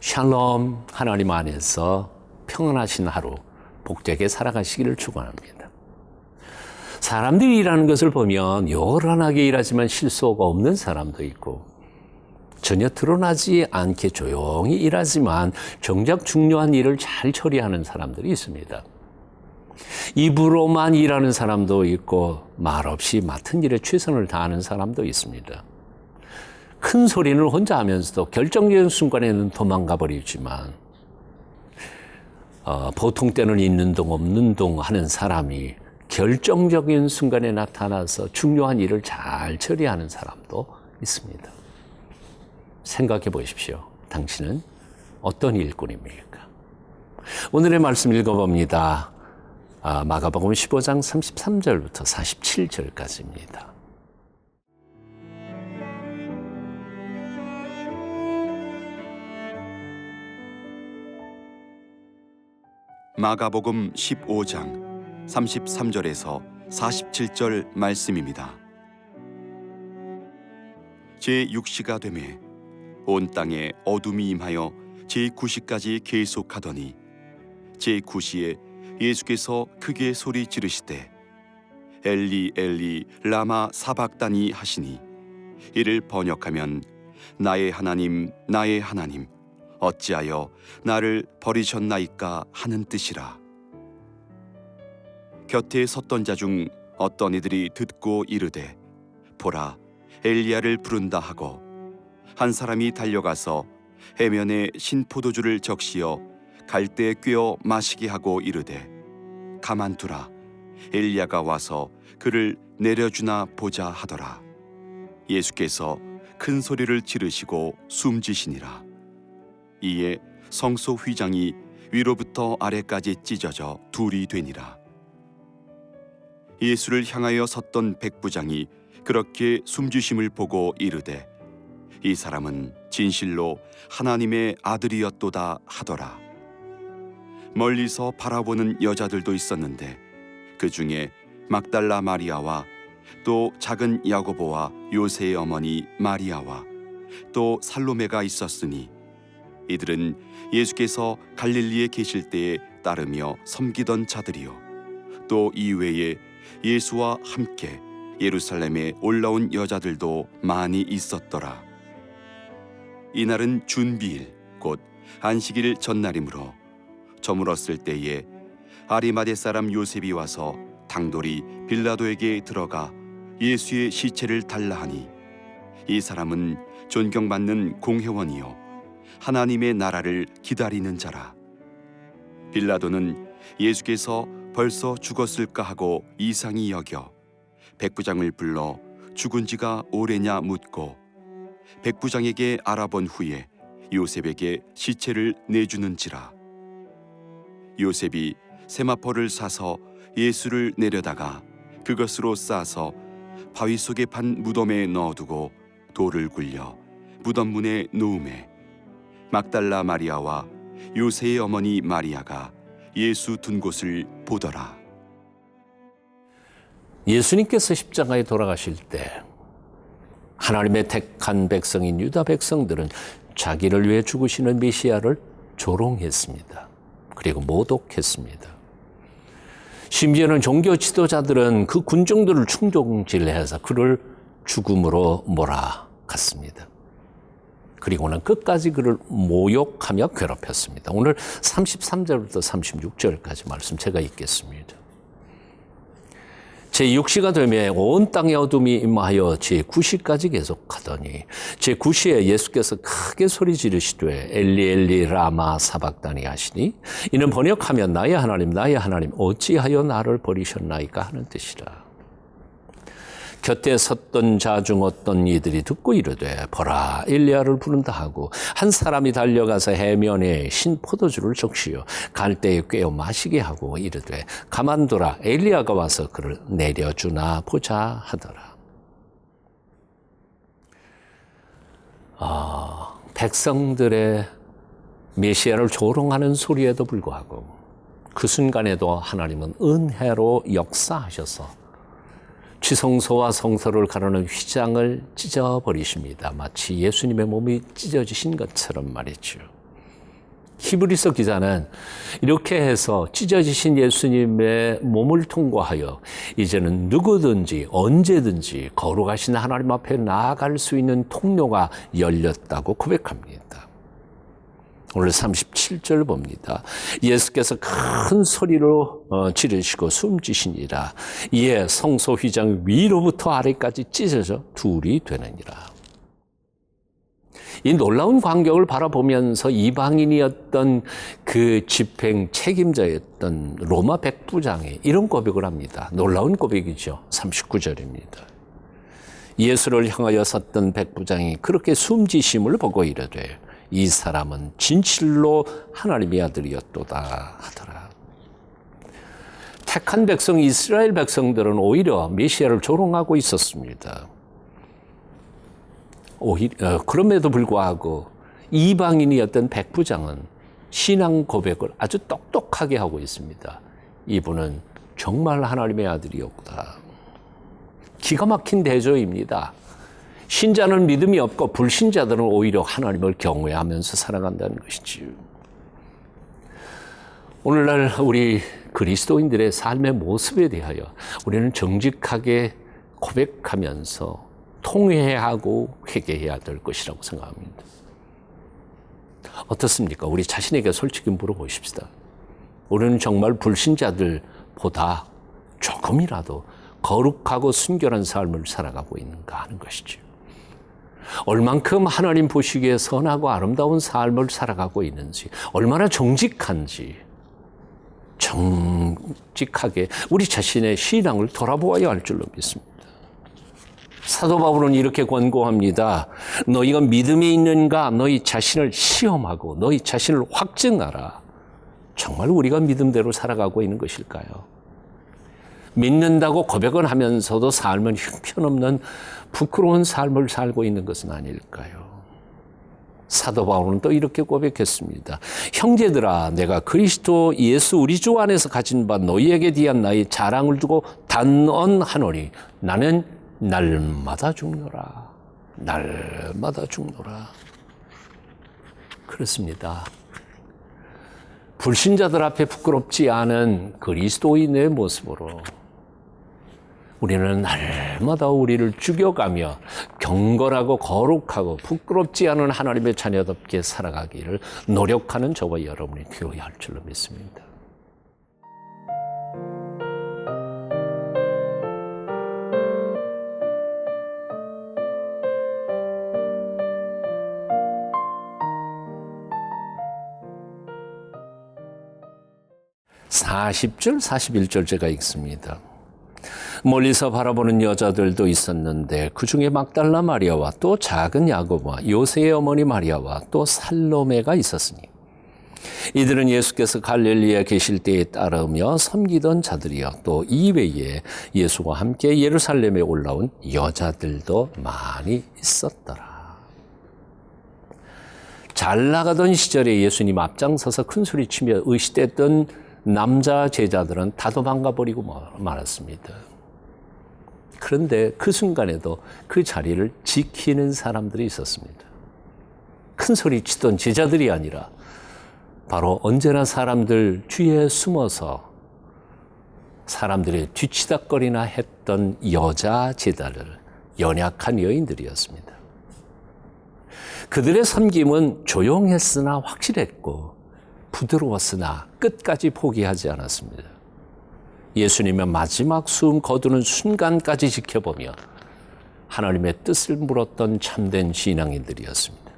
샬롬, 하나님 안에서 평안하신 하루 복되게 살아가시기를 축원합니다. 사람들이 일하는 것을 보면 요란하게 일하지만 실수가 없는 사람도 있고 전혀 드러나지 않게 조용히 일하지만 정작 중요한 일을 잘 처리하는 사람들이 있습니다. 입으로만 일하는 사람도 있고 말없이 맡은 일에 최선을 다하는 사람도 있습니다. 큰 소리는 혼자 하면서도 결정적인 순간에는 도망가 버리지만 보통 때는 있는 동 없는 동 하는 사람이 결정적인 순간에 나타나서 중요한 일을 잘 처리하는 사람도 있습니다. 생각해 보십시오. 당신은 어떤 일꾼입니까? 오늘의 말씀 읽어봅니다. 마가복음 15장 33절부터 47절까지입니다. 마가복음 15장 33절에서 47절 말씀입니다. 제6시가 되매 온 땅에 어둠이 임하여 제9시까지 계속하더니 제9시에 예수께서 크게 소리 지르시되 엘리 엘리 라마 사박다니 하시니 이를 번역하면 나의 하나님 어찌하여 나를 버리셨나이까 하는 뜻이라. 곁에 섰던 자 중 어떤 이들이 듣고 이르되 보라 엘리야를 부른다 하고 한 사람이 달려가서 해면에 신포도주를 적시어 갈대에 꿰어 마시게 하고 이르되 가만두라 엘리야가 와서 그를 내려주나 보자 하더라. 예수께서 큰 소리를 지르시고 숨지시니라. 이에 성소 휘장이 위로부터 아래까지 찢어져 둘이 되니라. 예수를 향하여 섰던 백부장이 그렇게 숨지심을 보고 이르되 이 사람은 진실로 하나님의 아들이었도다 하더라. 멀리서 바라보는 여자들도 있었는데 그 중에 막달라 마리아와 또 작은 야고보와 요새의 어머니 마리아와 또 살로메가 있었으니 이들은 예수께서 갈릴리에 계실 때에 따르며 섬기던 자들이요 또 이외에 예수와 함께 예루살렘에 올라온 여자들도 많이 있었더라. 이날은 준비일 곧 안식일 전날이므로 저물었을 때에 아리마대 사람 요셉이 와서 당돌이 빌라도에게 들어가 예수의 시체를 달라 하니 이 사람은 존경받는 공회원이요 하나님의 나라를 기다리는 자라. 빌라도는 예수께서 벌써 죽었을까 하고 이상히 여겨 백부장을 불러 죽은 지가 오래냐 묻고 백부장에게 알아본 후에 요셉에게 시체를 내주는지라. 요셉이 세마포를 사서 예수를 내려다가 그것으로 싸서 바위 속에 판 무덤에 넣어두고 돌을 굴려 무덤 문에 놓음에 막달라 마리아와 요새의 어머니 마리아가 예수 둔 곳을 보더라. 예수님께서 십자가에 돌아가실 때 하나님의 택한 백성인 유다 백성들은 자기를 위해 죽으시는 메시아를 조롱했습니다. 그리고 모독했습니다. 심지어는 종교 지도자들은 그 군중들을 충동질해서 그를 죽음으로 몰아갔습니다. 그리고는 끝까지 그를 모욕하며 괴롭혔습니다. 오늘 33절부터 36절까지 말씀 제가 읽겠습니다. 제6시가 되면 온 땅에 어둠이 임하여 제9시까지 계속하더니 제9시에 예수께서 크게 소리 지르시되 엘리 엘리 라마 사박다니 하시니 이는 번역하면 나의 하나님 어찌하여 나를 버리셨나이까 하는 뜻이라. 곁에 섰던 자 중 어떤 이들이 듣고 이르되 보라 엘리야를 부른다 하고 한 사람이 달려가서 해면에 신 포도주를 적시어 갈대에 꿰어 마시게 하고 이르되 가만두라 엘리야가 와서 그를 내려주나 보자 하더라. 백성들의 메시아를 조롱하는 소리에도 불구하고 그 순간에도 하나님은 은혜로 역사하셔서 지성소와 성소를 가르는 휘장을 찢어버리십니다. 마치 예수님의 몸이 찢어지신 것처럼 말이죠. 히브리서 기자는 이렇게 해서 찢어지신 예수님의 몸을 통과하여 이제는 누구든지 언제든지 거룩하신 하나님 앞에 나아갈 수 있는 통로가 열렸다고 고백합니다. 오늘 37절 봅니다. 예수께서 큰 소리로 지르시고 숨지시니라. 이에 성소 휘장 위로부터 아래까지 찢어져 둘이 되느니라. 이 놀라운 광경을 바라보면서 이방인이었던 그 집행 책임자였던 로마 백부장이 이런 고백을 합니다. 놀라운 고백이죠. 39절입니다. 예수를 향하여 섰던 백부장이 그렇게 숨지심을 보고 이르되 이 사람은 진실로 하나님의 아들이었도다 하더라. 택한 백성 이스라엘 백성들은 오히려 메시아를 조롱하고 있었습니다. 그럼에도 불구하고 이방인이었던 백부장은 신앙 고백을 아주 똑똑하게 하고 있습니다. 이분은 정말 하나님의 아들이었구나. 기가 막힌 대조입니다. 신자는 믿음이 없고 불신자들은 오히려 하나님을 경외하면서 살아간다는 것이지요. 오늘날 우리 그리스도인들의 삶의 모습에 대하여 우리는 정직하게 고백하면서 통회하고 회개해야 될 것이라고 생각합니다. 어떻습니까? 우리 자신에게 솔직히 물어보십시다. 우리는 정말 불신자들보다 조금이라도 거룩하고 순결한 삶을 살아가고 있는가 하는 것이죠. 얼만큼 하나님 보시기에 선하고 아름다운 삶을 살아가고 있는지, 얼마나 정직한지, 정직하게 우리 자신의 신앙을 돌아보아야 할 줄로 믿습니다. 사도 바울은 이렇게 권고합니다. 너희가 믿음에 있는가 너희 자신을 시험하고 너희 자신을 확증하라. 정말 우리가 믿음대로 살아가고 있는 것일까요? 믿는다고 고백은 하면서도 삶은 형편없는 부끄러운 삶을 살고 있는 것은 아닐까요? 사도 바울은 또 이렇게 고백했습니다. 형제들아, 내가 그리스도 예수 우리 주 안에서 가진 바 너희에게 대한 나의 자랑을 두고 단언하노니 나는 날마다 죽노라. 날마다 죽노라. 그렇습니다. 불신자들 앞에 부끄럽지 않은 그리스도인의 모습으로 우리는 날마다 우리를 죽여가며 경건하고 거룩하고 부끄럽지 않은 하나님의 자녀답게 살아가기를 노력하는 저와 여러분이 되어야 할 줄로 믿습니다. (40절) (41절) 제가 읽습니다. 멀리서 바라보는 여자들도 있었는데 그 중에 막달라 마리아와 또 작은 야고보와 요새의 어머니 마리아와 또 살로메가 있었으니 이들은 예수께서 갈릴리에 계실 때에 따르며 섬기던 자들이여 또 이외에 예수와 함께 예루살렘에 올라온 여자들도 많이 있었더라. 잘 나가던 시절에 예수님 앞장서서 큰소리치며 의시됐던 남자 제자들은 다 도망가 버리고 말았습니다. 그런데 그 순간에도 그 자리를 지키는 사람들이 있었습니다. 큰소리치던 제자들이 아니라 바로 언제나 사람들 뒤에 숨어서 사람들의 뒤치다거리나 했던 여자 제자들, 연약한 여인들이었습니다. 그들의 섬김은 조용했으나 확실했고 부드러웠으나 끝까지 포기하지 않았습니다. 예수님의 마지막 숨 거두는 순간까지 지켜보며 하나님의 뜻을 물었던 참된 신앙인들이었습니다.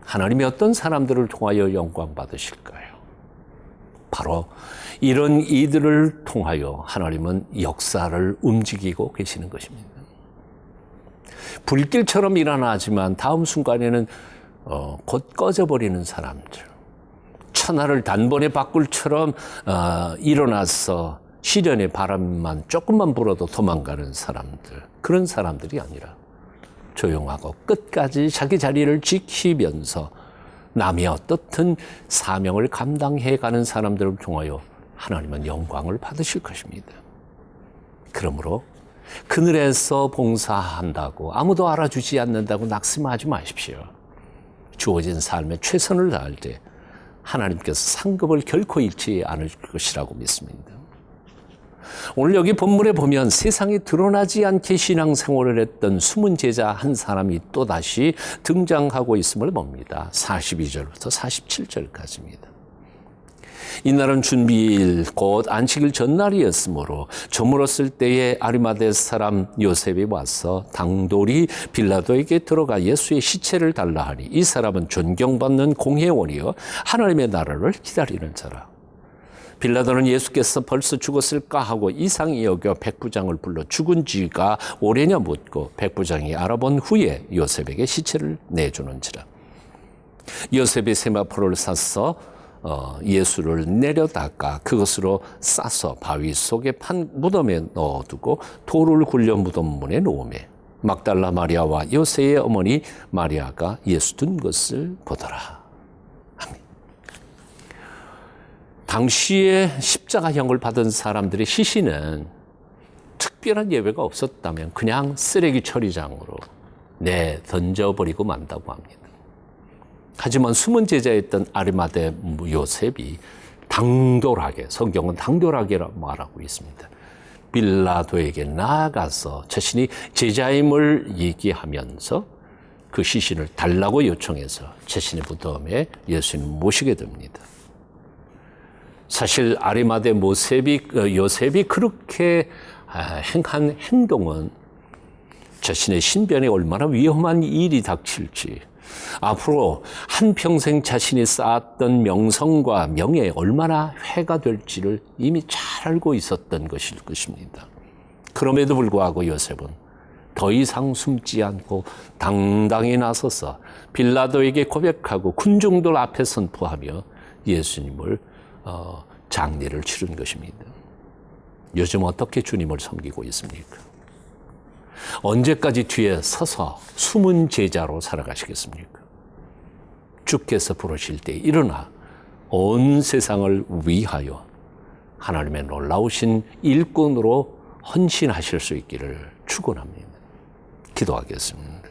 하나님이 어떤 사람들을 통하여 영광 받으실까요? 바로 이런 이들을 통하여 하나님은 역사를 움직이고 계시는 것입니다. 불길처럼 일어나지만 다음 순간에는 곧 꺼져버리는 사람들. 천하를 단번에 바꿀처럼 일어나서 시련의 바람만 조금만 불어도 도망가는 사람들. 그런 사람들이 아니라 조용하고 끝까지 자기 자리를 지키면서 남이 어떻든 사명을 감당해가는 사람들을 통하여 하나님은 영광을 받으실 것입니다. 그러므로 그늘에서 봉사한다고 아무도 알아주지 않는다고 낙심하지 마십시오. 주어진 삶에 최선을 다할 때 하나님께서 상급을 결코 잃지 않을 것이라고 믿습니다. 오늘 여기 본문에 보면 세상에 드러나지 않게 신앙생활을 했던 숨은 제자 한 사람이 또다시 등장하고 있음을 봅니다. 42절부터 47절까지입니다. 이날은 준비일 곧 안식일 전날이었으므로 저물었을 때에 아리마대 사람 요셉이 와서 당돌이 빌라도에게 들어가 예수의 시체를 달라 하니 이 사람은 존경받는 공회원이여 하나님의 나라를 기다리는 자라. 빌라도는 예수께서 벌써 죽었을까 하고 이상히 여겨 백부장을 불러 죽은 지가 오래냐 묻고 백부장이 알아본 후에 요셉에게 시체를 내주는지라. 요셉이 세마포를 사서 예수를 내려다가 그것으로 싸서 바위 속에 판 무덤에 넣어두고 돌을 굴려 무덤 문에 놓으매 막달라 마리아와 요새의 어머니 마리아가 예수 둔 것을 보더라. 아멘. 당시에 십자가형을 받은 사람들의 시신은 특별한 예외가 없었다면 그냥 쓰레기 처리장으로 던져버리고 만다고 합니다. 하지만 숨은 제자였던 아리마대 요셉이 당돌하게, 성경은 당돌하게라고 말하고 있습니다. 빌라도에게 나아가서 자신이 제자임을 얘기하면서 그 시신을 달라고 요청해서 자신의 무덤에 예수님을 모시게 됩니다. 사실 아리마대 요셉이 그렇게 행한 행동은 자신의 신변에 얼마나 위험한 일이 닥칠지, 앞으로 한평생 자신이 쌓았던 명성과 명예에 얼마나 해가 될지를 이미 잘 알고 있었던 것일 것입니다. 그럼에도 불구하고 요셉은 더 이상 숨지 않고 당당히 나서서 빌라도에게 고백하고 군중들 앞에 선포하며 예수님을 장례를 치른 것입니다. 요즘 어떻게 주님을 섬기고 있습니까? 언제까지 뒤에 서서 숨은 제자로 살아가시겠습니까? 주께서 부르실 때 일어나 온 세상을 위하여 하나님의 놀라우신 일꾼으로 헌신하실 수 있기를 축원합니다. 기도하겠습니다.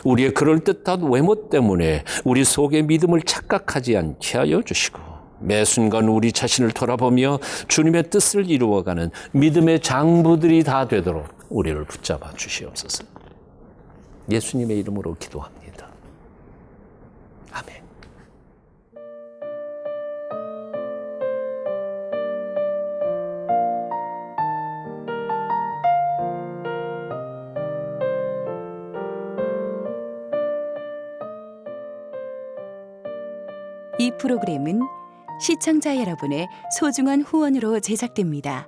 우리의 그럴듯한 외모 때문에 우리 속의 믿음을 착각하지 않게 하여 주시고 매 순간 우리 자신을 돌아보며 주님의 뜻을 이루어가는 믿음의 장부들이 다 되도록 우리를 붙잡아 주시옵소서. 예수님의 이름으로 기도합니다. 아멘. 이 프로그램은 시청자 여러분의 소중한 후원으로 제작됩니다.